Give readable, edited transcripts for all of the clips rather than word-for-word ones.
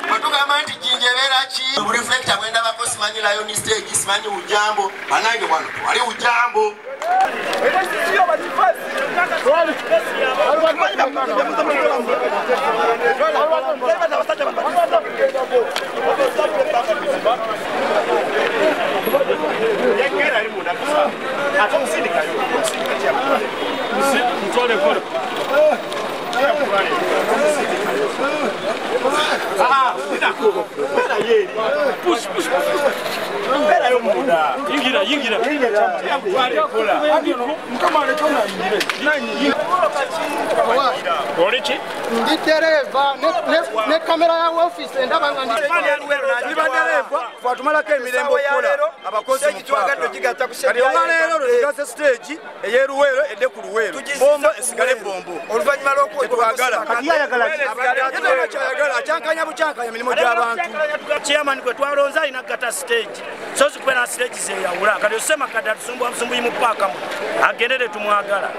Batugamba nti jinjebera ki reflector mwenda bako simanyi layo ni stage simanyi ujambo banange bwana wali ujambo push. Yingira. Ndi dereva ne kamera ya office ndabanga ndi dereva fatumala emirembo okukola abakozi kati olwaleero lwegase stage eyeruweero edde ku luweero bombo esigale bombo oluvannyuma lw'okwetwagala kyayagala akyankanya bukyankanya mirimu gy'abantu chairman gwe twalonza alina gata stage so zikwera stage zeyawula kati osema kati atusumbuwa musumbuyi mu paaka agendere tumwagala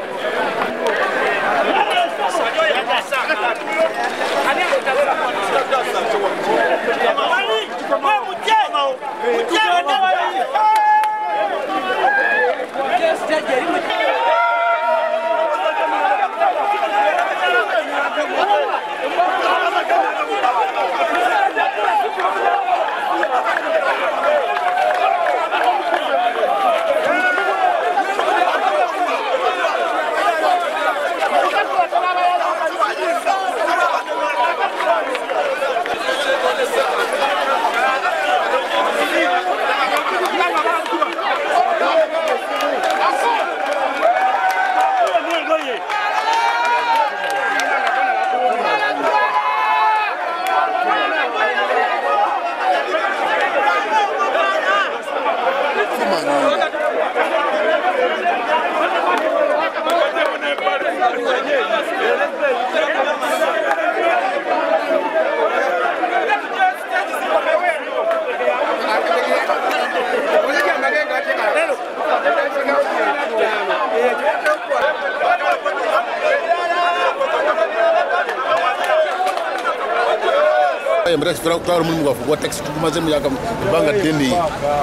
Claro, mundo mugafu kwa taxi tukumaze muyaka banga deni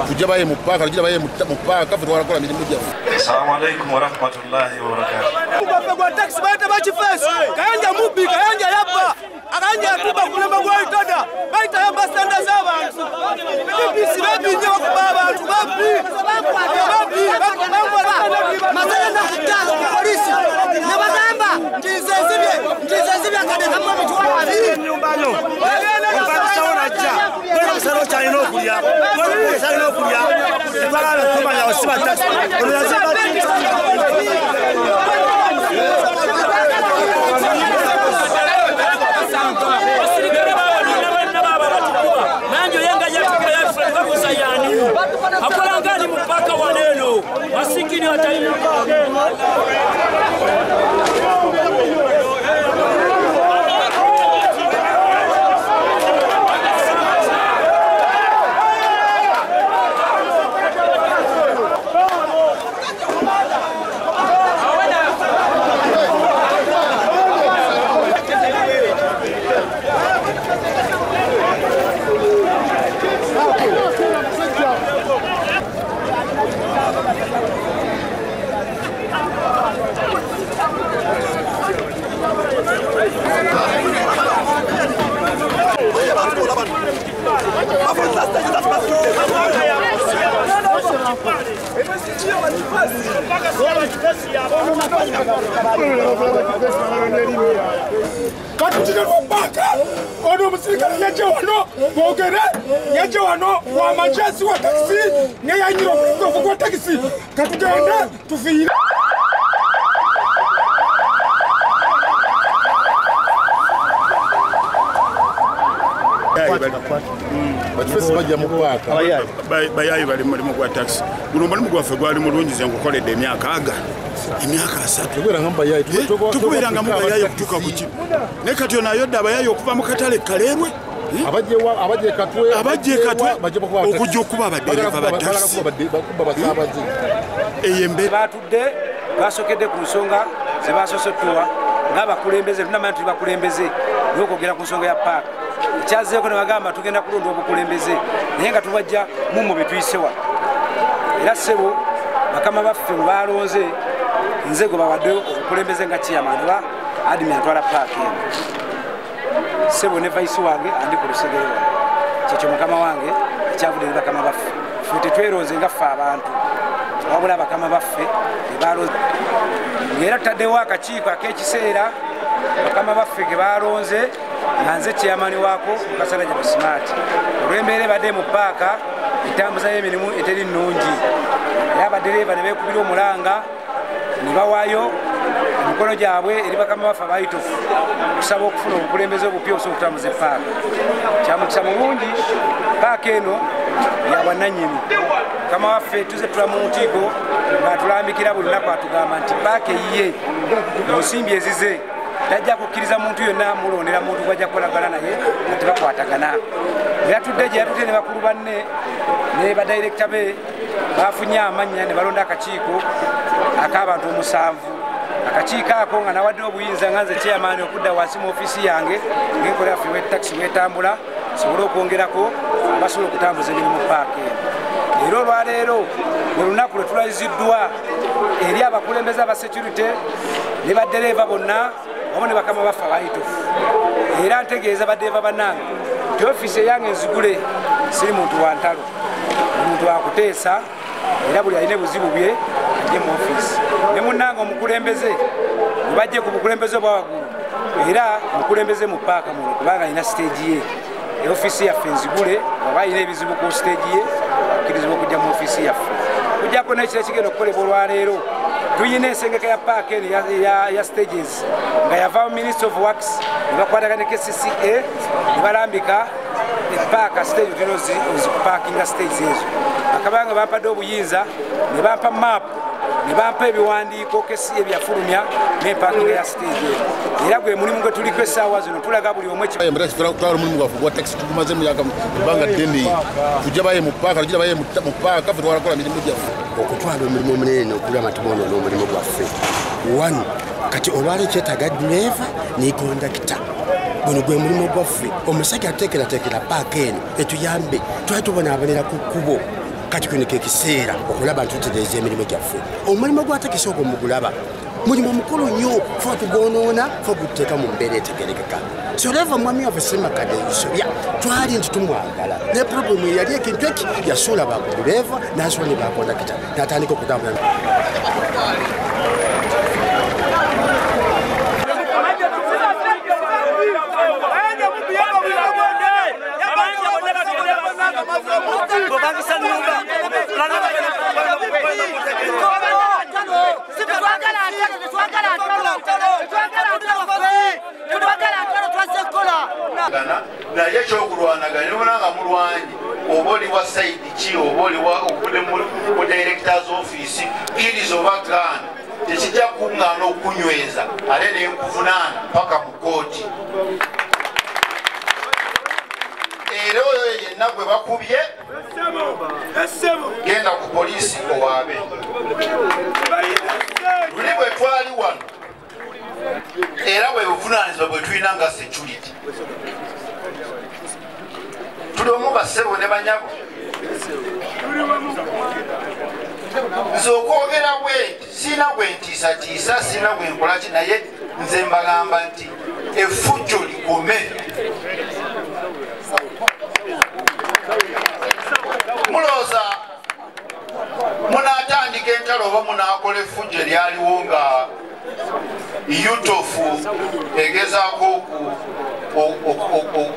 kujabaye mupaka kujabaye mupaka fitwara kola mirimu jafu. Assalamu alaykum wa rahmatullahi wa barakatuh. Kwa taxi baita bachi face kayanja mubi kayanja yapa akanja tuba kulema kwa itada baita yapa standa z'abantu bisi babinye bakubaba abantu babi mazana kutala polisi nabagamba ndizezibye kade kama mutwa ali nyumbano Salo chali no kulia. Salo no kulia. Para toma ya osiba taxi. Nanjo yenga yatukira yafuka kusayani. Akola ngani mpaka wa neno. Masikini watalina. Katutira mpaka ono musirikale yaje wano bogere yaje wano wa machasi wa taxi ne yanyiro kwa taxi katugenda tufira Batufesi bajja mupaka bayayi bali mulimu gwa taxi guno mulimu gwaffe gwali mulungi nkukoledde emyaka 3 tukubeeranga mu bayayi okutuuka ku kino naye kati ono ayodde abayayi okuva mu katale kaleerwe abajje katwe okujja okuba abadereva ba taxi eyo embeera batudde basokedde ku nsonga ze basosotuwa ng'abakulembeze tunamanyi tuli bakulembeze n'okwogera ku nsonga ya paaka ekyazeeko ne bagamba tugenda kulonda obukulembeze naye nga tubajja mumwe betuyisewa era ssebo bakama baffe bwe balonze nze gwe bawadde obukulembeze nga chairman ba admin atwala paaka eno ssebo ne vaisi wange andi ku lusegere wano kyekyo mukama wange ekyavudde ne bakama baffe ffe tetweronze nga ffe abantu wabula bakama baffe bebalonze era tutaddewo akakiiko ak'ekiseera bakama baffe ge balonze nga nze chairman waako Kasarajja Basmati olw'embeera ebadde mu paaka etambuza y'emirimu eteri nnungi era abadereeva ne beekubira omulanga ne bawaayo emikono gyabwe eri bakama baffe abayitufu okusaba okufuna obukulembeze obupya okusobola okutambuza epaaka kyamukisa mulungi paaka eno yabwannannyini mukama waffe tuze tula mu nkiiko ng'atulambikira buli lunaku atugamba nti paaka eyiye mu nsimbi ezize tajja kukkiriza muntu yonna mulondera muntu gwajja kukolagana naye nga tebakwatagana era tudde gye yatute ne bakulu banne ne badirekita be bafunye amannya ne balonda akakiiko ak'abantu 7 akakiiko ako nga nawadde obuyinza nga nze chairman okudda wansi mu ofiisi yange ng'enkola yaffe wetaxi wetambula sobole okwongerako abasobola okutambuza emirimu paaka eno era olwaleero bwe lunaku lwe tulayiziddwa eri abakulembeze aba security ne badereeva bonna wamu ne bakama baffe abayitufu era ntegeeza badereeva bannange nti ofiisi eyange enzigule siri muntu wa ntalo muntu wakuteesa era buli alina ebuzibu bye ajje mu ofiisi ne munnange omukulembeze bwe bajje ku bukulembeze obwa waggulu era mukulembeze mu paaka muno kubanga alina siteegi ye ofiisi yaffe enzigule oba alina ebizibu ku siteegi ye akkirizibwa okujja mu ofiisi yaffe kujjako n'ekiro ekigenda okukolebwa olwaleero tuyina ensengeka ya paaka eno ya stages nga yava mu Ministry of Works ne bakwatagana ne KCCA ne balambika epaaka stage tulina ozikupakinga stages ezo bakabanga bampadde obuyinza ne bampa map ne bampa ebiwandiiko ebyafulumya n'empakinga ya stage ezo era gwe mulimu gwe tuliko essaawa zino tulaga buli omu twala omulimu gwaffe gwa taxi tugumaze mu myaka ebbanga ddene tujja baye mu paaka tujja baye mu paaka ffe twalakola mirimu gyaffe okutwala omulimu omunene okulama tubono n'omulimu gwaffe wano kati olwala ekyetaaga driver ne kondakita guno gwe mulimu gwaffe omusajja ateekerateekera paaka eno etuyambe twali tubonabonera ku kkubo kati kino kekiseera okulaba nti tutereeza emirimu gyaffe omulimu gwa takisi ogwo mugulaba mulimu mukulu nnyo fe tugonoona fe guteeka mu mbeera etegerekeka soleva mwami waffe Semakadde Yusobya twali nti tumwagala ne problemu eyali ekintu eki yasuula bakudureva n'asuula ne bakondakita n'atandika okutambula naye ekyokulwanagana nibonanga mulwanyi oba oli wa saidi ki oba oli mu directors office iriza oba gaana tekijja kuŋŋaana okunyweza ate nenkuvunaana paka mu kooti era oyo yenna gwe bakubye genda ku poliisi owaabe luli bwe twali wano era bwe buvunaanyizibwa bwe tulina nga security tuli omu bassebo ne banyabo nze okwogera bwenti siina gwe ntiisatiisa siina gwe nkolaki naye nze mbagamba nti effujjo likome mulooza munaatandika entalo oba munaakola effujjo eryaliwo nga yutofu egezaako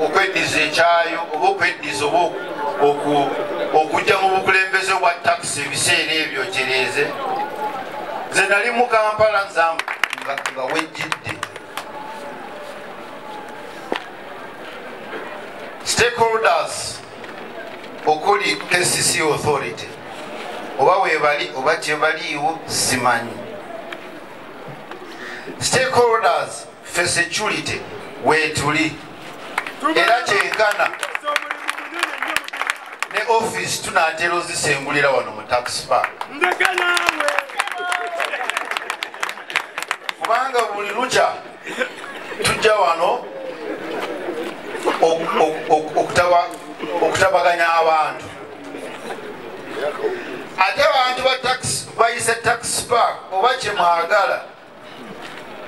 okweddiza ekyayo oba okweddiza oba okujja mu bukulembeze bwa takisi ebiseera ebyo kyereeze nze nali mu Kampala nga wejjidde stakeholders okuli KCC authority oba webali oba gyebaliiwo simanyi stakeholders for security wetuli era kyenkana ne office tunatera ozisengulira wano mu tax park kubanga buli lukya tujja wano okutabaganya abantu ate abantu bayise taxi park oba kyemwagala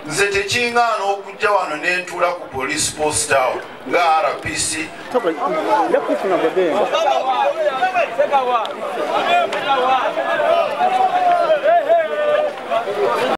nze tekingaana okujja wano nentula ku police post town nga RPC